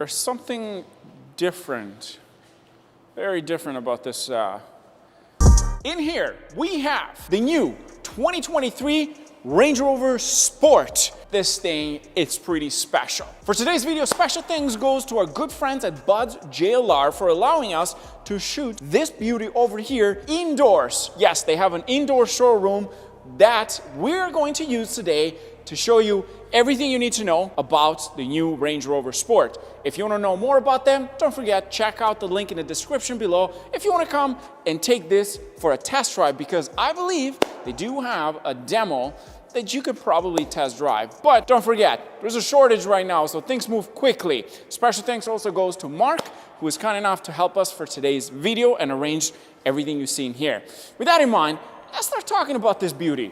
there's something different, very different about this. In here, we have the new 2023 Range Rover Sport. This thing, it's pretty special. For today's video, special thanks goes to our good friends at Bud's JLR for allowing us to shoot this beauty over here indoors. Yes, they have an indoor showroom that we're going to use today to show you everything you need to know about the new Range Rover Sport. If you want to know more about them, don't forget, check out the link in the description below if you want to come and take this for a test drive, because I believe they do have a demo that you could probably test drive. But don't forget, there's a shortage right now, so things move quickly. Special thanks also goes to Mark, who is kind enough to help us for today's video and arrange everything you've seen here. With that in mind, let's start talking about this beauty.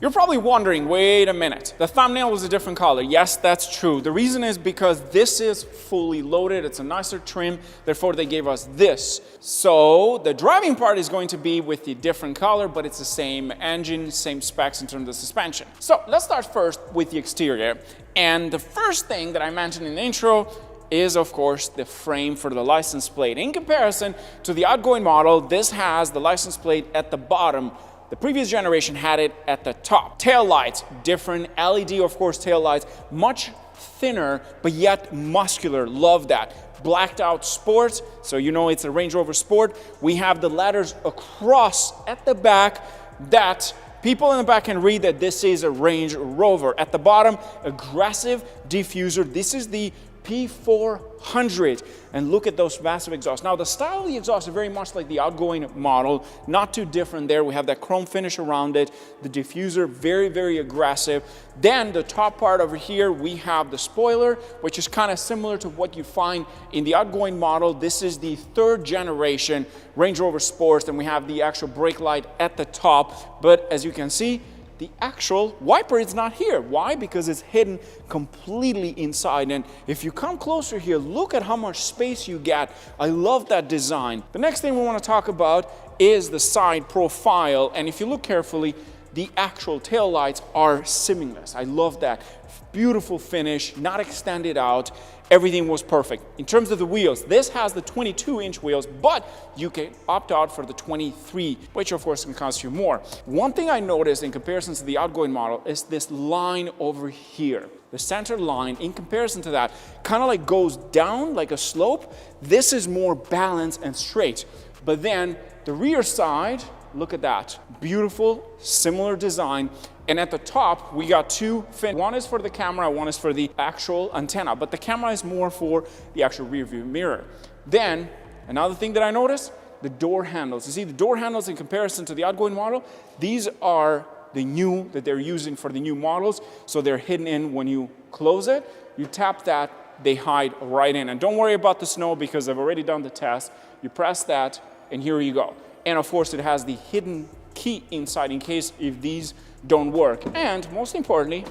You're probably wondering, wait a minute, the thumbnail was a different color. Yes, that's true. The reason is because this is fully loaded. It's a nicer trim, therefore they gave us this. So the driving part is going to be with the different color, but it's the same engine, same specs in terms of suspension. So let's start first with the exterior. And the first thing that I mentioned in the intro is, of course, the frame for the license plate. In comparison to the outgoing model, this has the license plate at the bottom. The previous generation had it at the top. Tail lights, different. LED, of course, tail lights, much thinner, but yet muscular. Love that. Blacked out Sport, so you know it's a Range Rover Sport. We have the letters across at the back that people in the back can read that this is a Range Rover. At the bottom, aggressive diffuser. This is the P400, and look at those massive exhausts. Now the style of the exhaust is very much like the outgoing model, not too different there. We have that chrome finish around it, the diffuser very, very aggressive. Then the top part over here, we have the spoiler, which is kind of similar to what you find in the outgoing model. This is the third generation Range Rover Sport, and we have the actual brake light at the top, but as you can see, the actual wiper is not here. Why? Because it's hidden completely inside. And if you come closer here, look at how much space you get. I love that design. The next thing we want to talk about is the side profile. And if you look carefully, the actual tail lights are seamless. I love that. Beautiful finish, not extended out. Everything was perfect. In terms of the wheels, this has the 22-inch wheels, but you can opt out for the 23, which of course can cost you more. One thing I noticed in comparison to the outgoing model is this line over here. The center line, in comparison to that, kind of like goes down like a slope. This is more balanced and straight. But then the rear side, look at that. Beautiful, similar design. And at the top, we got two fins. One is for the camera, one is for the actual antenna, but the camera is more for the actual rear view mirror. Then, another thing that I noticed, the door handles. You see, the door handles in comparison to the outgoing model, these are the new that they're using for the new models. So they're hidden in when you close it. You tap that, they hide right in. And don't worry about the snow because I've already done the test. You press that, and here you go. And of course, it has the hidden key inside in case if these don't work. And most importantly,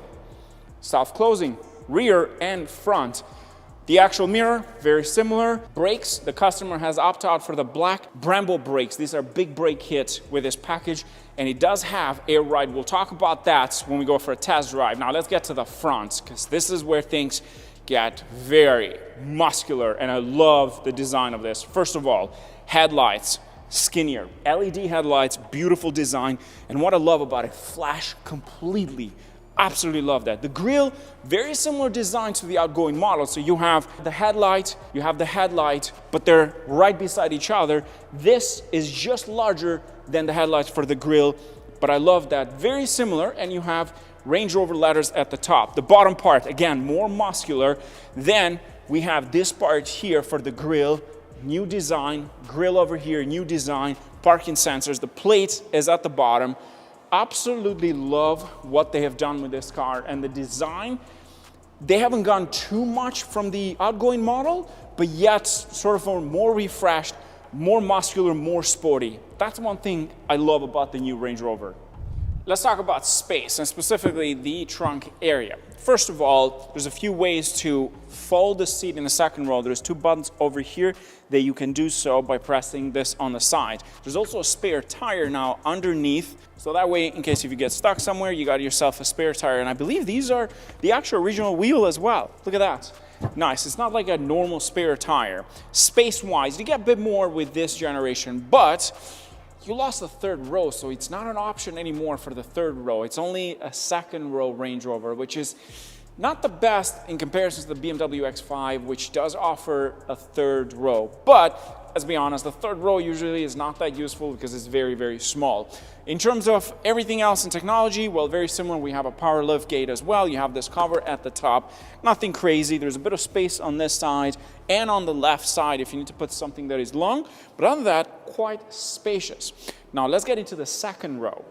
self-closing, rear and front. The actual mirror, very similar. Brakes, the customer has opted out for the black Brembo brakes. These are big brake hits with this package, and it does have air ride. We'll talk about that when we go for a test drive. Now let's get to the front, because this is where things get very muscular, and I love the design of this. First of all, headlights. Skinnier, LED headlights, beautiful design, and what I love about it, flash completely. Absolutely love that. The grille, very similar design to the outgoing model. So you have the headlight, but they're right beside each other. This is just larger than the headlights for the grille, but I love that. Very similar, and you have Range Rover letters at the top. The bottom part, again, more muscular. Then we have this part here for the grille. New design, grill over here, new design, parking sensors. The plate is at the bottom. Absolutely love what they have done with this car, and the design, they haven't gone too much from the outgoing model, but yet sort of more refreshed, more muscular, more sporty. That's one thing I love about the new Range Rover. Let's talk about space, and specifically the trunk area. First of all, there's a few ways to fold the seat in the second row. There's 2 buttons over here that you can do so by pressing this on the side. There's also a spare tire now underneath, so that way, in case if you get stuck somewhere, you got yourself a spare tire. And I believe these are the actual original wheel as well. Look at that. Nice. It's not like a normal spare tire. Space-wise, you get a bit more with this generation, but you lost the third row, so it's not an option anymore for the third row. It's only a second row Range Rover, which is not the best in comparison to the BMW X5, which does offer a third row. But let's be honest, the third row usually is not that useful because it's very, very small. In terms of everything else in technology, well, very similar. We have a power lift gate as well. You have this cover at the top. Nothing crazy. There's a bit of space on this side and on the left side if you need to put something that is long. But other than that, quite spacious. Now let's get into the second row.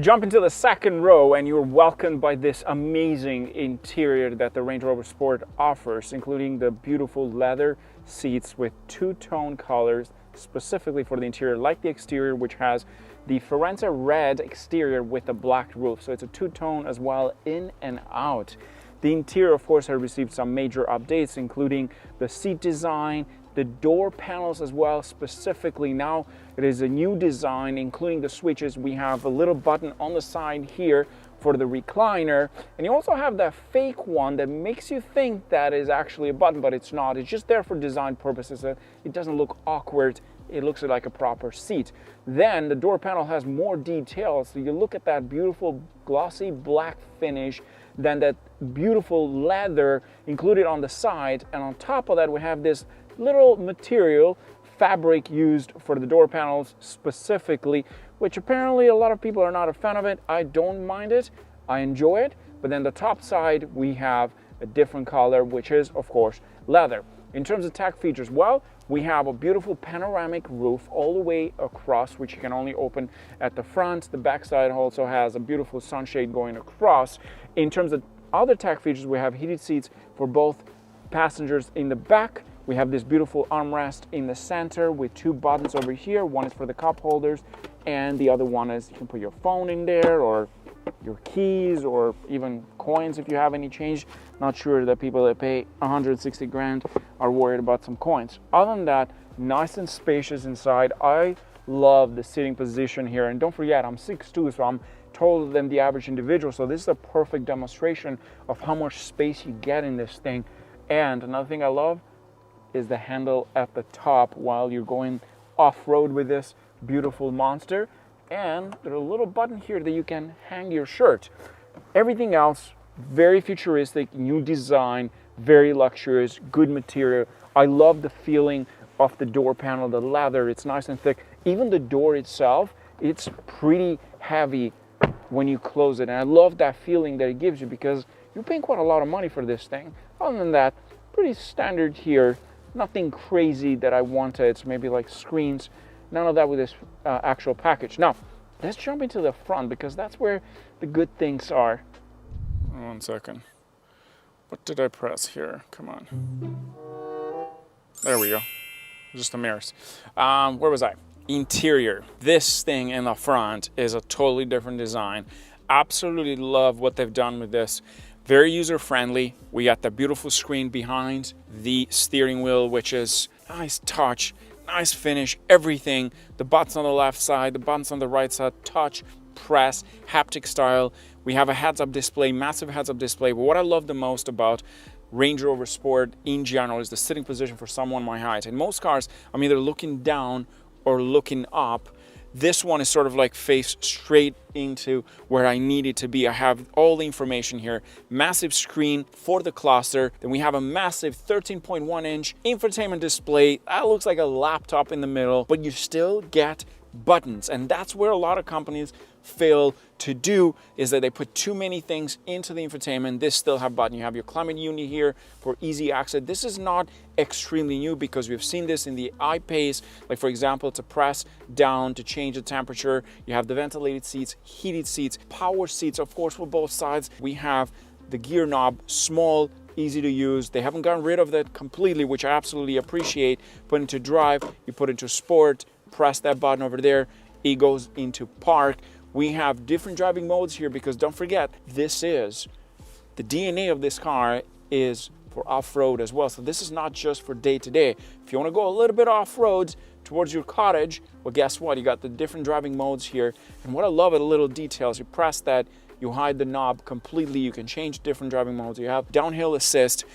Jump into the second row and you're welcomed by this amazing interior that the Range Rover Sport offers, including the beautiful leather seats with 2-tone colors specifically for the interior, like the exterior, which has the Firenze red exterior with a black roof. So it's a 2-tone as well, in and out. The interior, of course, has received some major updates, including the seat design, the door panels as well. Specifically now it is a new design, including the switches. We have a little button on the side here for the recliner, and you also have that fake one that makes you think that is actually a button, but it's not. It's just there for design purposes. It doesn't look awkward. It looks like a proper seat. Then the door panel has more details, so you look at that beautiful glossy black finish, then that beautiful leather included on the side, and on top of that we have this little material fabric used for the door panels specifically, which apparently a lot of people are not a fan of it. I don't mind it, I enjoy it. But then the top side we have a different color, which is of course leather. In terms of tech features, well, we have a beautiful panoramic roof all the way across, which you can only open at the front. The back side also has a beautiful sunshade going across. In terms of other tech features, we have heated seats for both passengers in the back. We have this beautiful armrest in the center with 2 buttons over here. One is for the cup holders, and the other one is you can put your phone in there, or your keys, or even coins if you have any change. Not sure that people that pay 160 grand are worried about some coins. Other than that, nice and spacious inside. I love the sitting position here, and don't forget I'm 6'2", so I'm taller than the average individual, so this is a perfect demonstration of how much space you get in this thing. And another thing I love is the handle at the top while you're going off-road with this beautiful monster. And there's a little button here that you can hang your shirt. Everything else, very futuristic, new design, very luxurious, good material. I love the feeling of the door panel, the leather, it's nice and thick. Even the door itself, it's pretty heavy when you close it. And I love that feeling that it gives you because you're paying quite a lot of money for this thing. Other than that, pretty standard here. Nothing crazy that I wanted. It's maybe like screens. None of that with this actual package. Now, let's jump into the front because that's where the good things are. 1 second. What did I press here? Come on. There we go. Just the mirrors. Where was I? Interior. This thing in the front is a totally different design. Absolutely love what they've done with this. Very user-friendly. We got the beautiful screen behind the steering wheel, which is nice touch, nice finish, everything. The buttons on the left side, the buttons on the right side, touch, press, haptic style. We have a heads-up display, massive heads-up display. But what I love the most about Range Rover Sport in general is the sitting position for someone my height. In most cars, I'm either looking down or looking up. This one is sort of like face straight into where I need it to be. I have all the information here. Massive screen for the cluster. Then we have a massive 13.1-inch infotainment display. That looks like a laptop in the middle, but you still get buttons. And that's where a lot of companies fail to do, is that they put too many things into the infotainment. This still have button. You have your climate unit here for easy access. This is not extremely new because we've seen this in the I-Pace, like for example, to press down to change the temperature. You have the ventilated seats, heated seats, power seats, of course, for both sides. We have The gear knob, small, easy to use. They haven't gotten rid of that completely, which I absolutely appreciate. Put into drive, you put into sport, press that button over there, it goes into park. We have different driving modes here because don't forget, this is the DNA of this car is for off-road as well. So this is not just for day-to-day. If you want to go a little bit off-road towards your cottage, well, guess what? You got the different driving modes here. And what I love are the little details. You press that, you hide the knob completely. You can change different driving modes. You have downhill assist,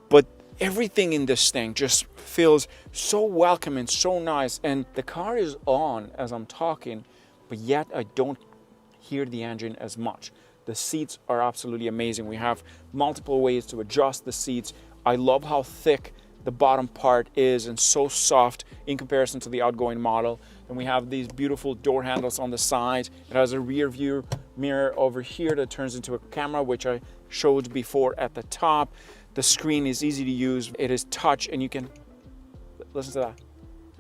but everything in this thing just feels so welcoming, so nice. And the car is on as I'm talking, but yet I don't hear the engine as much. The seats are absolutely amazing. We have multiple ways to adjust the seats. I love how thick the bottom part is and so soft in comparison to the outgoing model. And we have these beautiful door handles on the side. It has a rear view mirror over here that turns into a camera, which I showed before at the top. The screen is easy to use. It is touch, and you can listen to that.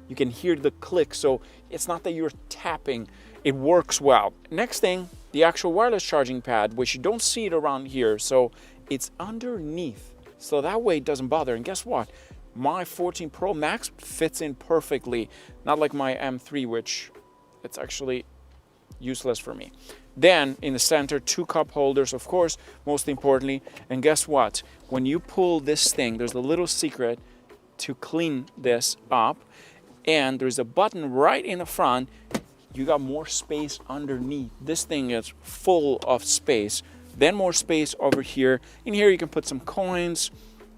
You can hear the click, so it's not that you're tapping. It works well. Next thing, the actual wireless charging pad, which you don't see it around here, so it's underneath. So that way it doesn't bother. And guess what? My 14 Pro Max fits in perfectly. Not like my M3, which it's actually useless for me. Then in the center, 2 cup holders, of course, most importantly. And guess what? When you pull this thing, there's a little secret to clean this up. And there's a button right in the front. You got more space underneath. This thing is full of space. Then more space over here. In here you can put some coins,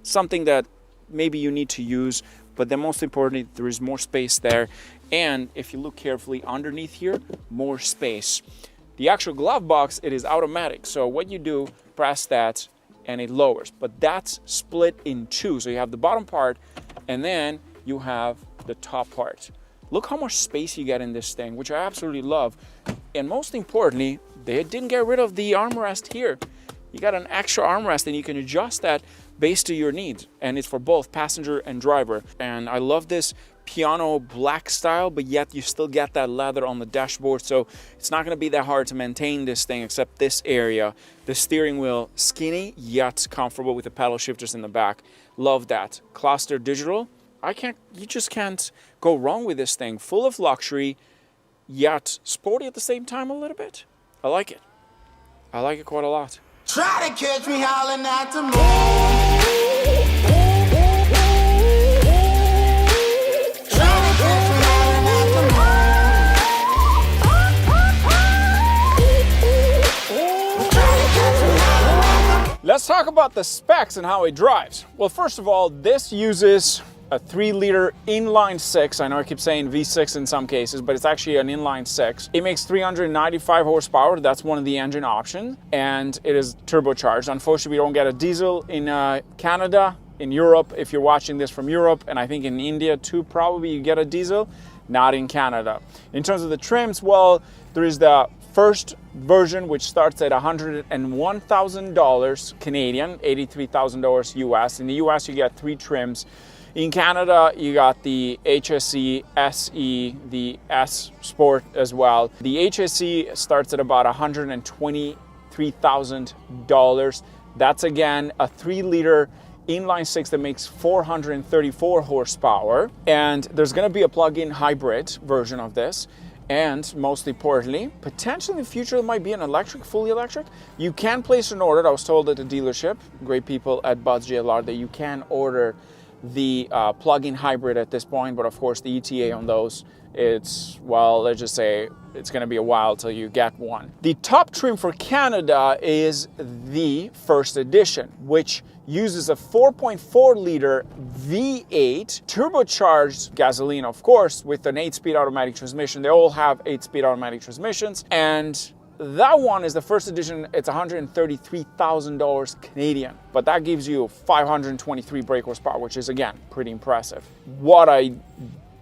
something that maybe you need to use, but then most importantly, there is more space there. And if you look carefully underneath here, more space. The actual glove box, it is automatic. So what you do, press that and it lowers, but that's split in 2. So you have the bottom part and then you have the top part. Look how much space you get in this thing, which I absolutely love. And most importantly, they didn't get rid of the armrest here. You got an extra armrest and you can adjust that based to your needs. And it's for both passenger and driver. And I love this piano black style, but yet you still get that leather on the dashboard. So it's not gonna be that hard to maintain this thing except this area. The steering wheel, skinny yet comfortable with the pedal shifters in the back. Love that. Cluster digital. You just can't go wrong with this thing. Full of luxury, yet sporty at the same time a little bit. I like it. I like it quite a lot. Try to catch me howling at the moon. Try to catch me howling at the moon. Let's talk about the specs and how it drives. Well, first of all, this uses a 3-liter inline 6. I know I keep saying V6 in some cases, but it's actually an inline 6. It makes 395 horsepower. That's one of the engine options, and it is turbocharged. Unfortunately, we don't get a diesel in Canada, in Europe, if you're watching this from Europe, and I think in India too, probably you get a diesel, not in Canada. In terms of the trims, well, there is the first version, which starts at $101,000 Canadian, $83,000 US. In the US, you get 3 trims. In Canada, you got the HSE, SE, the S Sport as well. The HSE starts at about $123,000. That's again a 3-liter inline 6 that makes 434 horsepower. And there's gonna be a plug-in hybrid version of this. And most importantly, potentially in the future, there might be an electric, fully electric. You can place an order. I was told at the dealership, great people at Buzz JLR, that you can order the plug-in hybrid at this point, but of course the ETA on those, it's, well, let's just say it's going to be a while till you get one. The top trim for Canada is the first edition, which uses a 4.4-liter V8 turbocharged gasoline, of course, with an 8-speed automatic transmission. They all have 8-speed automatic transmissions, and that one is the first edition. It's $133,000 Canadian, but that gives you 523 brake horsepower, which is again pretty impressive. What I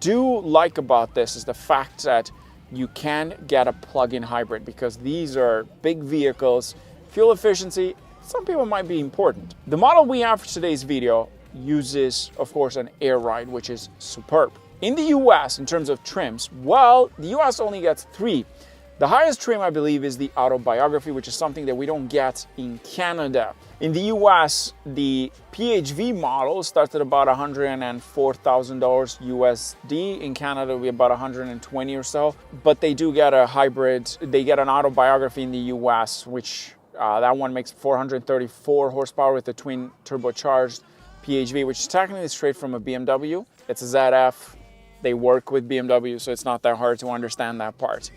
do like about this is the fact that you can get a plug-in hybrid, because these are big vehicles. Fuel efficiency, some people might be important. The model we have for today's video uses, of course, an air ride, which is superb. In the US, in terms of trims, well, the US only gets 3. The highest trim, I believe, is the autobiography, which is something that we don't get in Canada. In the US, the PHV model starts at about $104,000 USD. In Canada, it'll be about 120 or so. But they do get a hybrid. They get an autobiography in the US, which that one makes 434 horsepower with the twin turbocharged PHV, which is technically straight from a BMW. It's a ZF. They work with BMW, so it's not that hard to understand that part.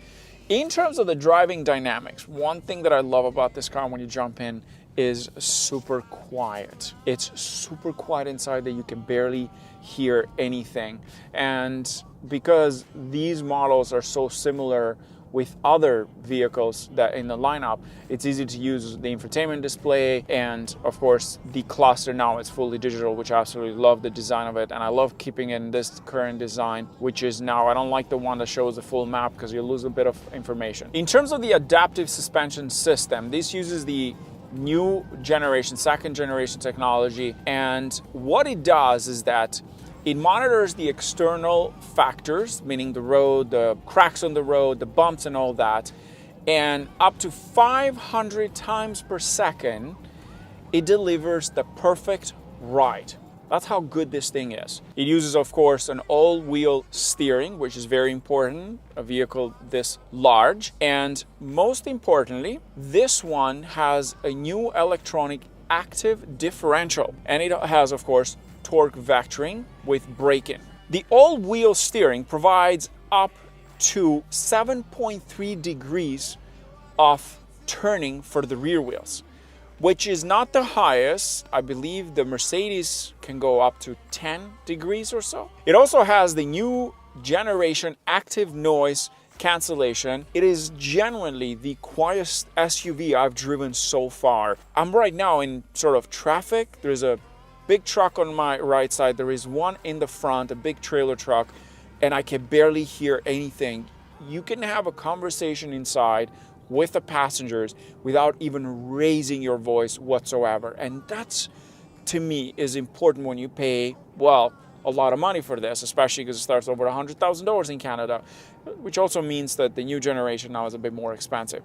In terms of the driving dynamics, one thing that I love about this car when you jump in is super quiet. It's super quiet inside that you can barely hear anything. And because these models are so similar with other vehicles that in the lineup, it's easy to use the infotainment display, and of course the cluster now is fully digital, which I absolutely love the design of it, and I love keeping it in this current design, which is now, I don't like the one that shows the full map because you lose a bit of information. In terms of the adaptive suspension system, this uses the new generation, second generation technology, and what it does is that it monitors the external factors, meaning the road, the cracks on the road, the bumps and all that, and up to 500 times per second, it delivers the perfect ride. That's how good this thing is. It uses, of course, an all-wheel steering, which is very important, a vehicle this large. And most importantly, this one has a new electronic active differential. And it has, of course, torque vectoring with braking. The all-wheel steering provides up to 7.3 degrees of turning for the rear wheels, which is not the highest. I believe the Mercedes can go up to 10 degrees or so. It also has the new generation active noise cancellation. It is genuinely the quietest SUV I've driven so far. I'm right now in sort of traffic. There's a big truck on my right side. There is one in the front, a big trailer truck, and I can barely hear anything. You can have a conversation inside with the passengers without even raising your voice whatsoever. And that's, to me, is important when you pay, well, a lot of money for this, especially because it starts over $100,000 in Canada, which also means that the new generation now is a bit more expensive.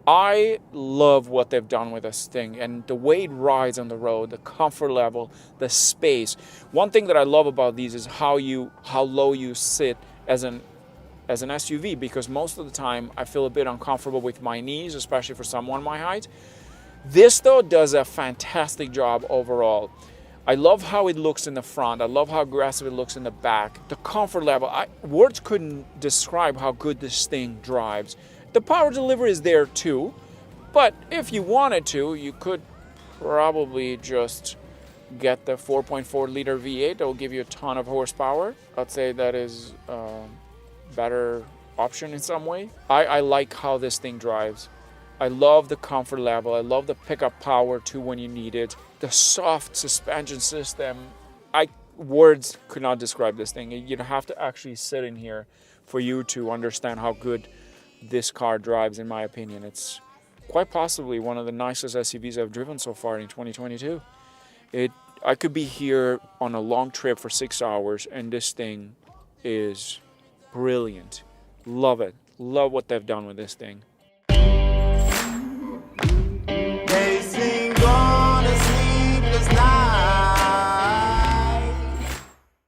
I love what they've done with this thing and the way it rides on the road, the comfort level, the space. One thing that I love about these is how low you sit as an SUV, because most of the time I feel a bit uncomfortable with my knees, especially for someone my height. This though does a fantastic job overall. I love how it looks in the front. I love how aggressive it looks in the back. The comfort level, words couldn't describe how good this thing drives. The power delivery is there too, but if you wanted to, you could probably just get the 4.4 liter V8 that will give you a ton of horsepower. I'd say that is a better option in some way. I like how this thing drives. I love the comfort level. I love the pickup power too when you need it. The soft suspension system. Words could not describe this thing. You'd have to actually sit in here for you to understand how good this car drives, in my opinion. It's quite possibly one of the nicest SUVs I've driven so far in 2022. I could be here on a long trip for 6 hours and this thing is brilliant. Love it. Love what they've done with this thing.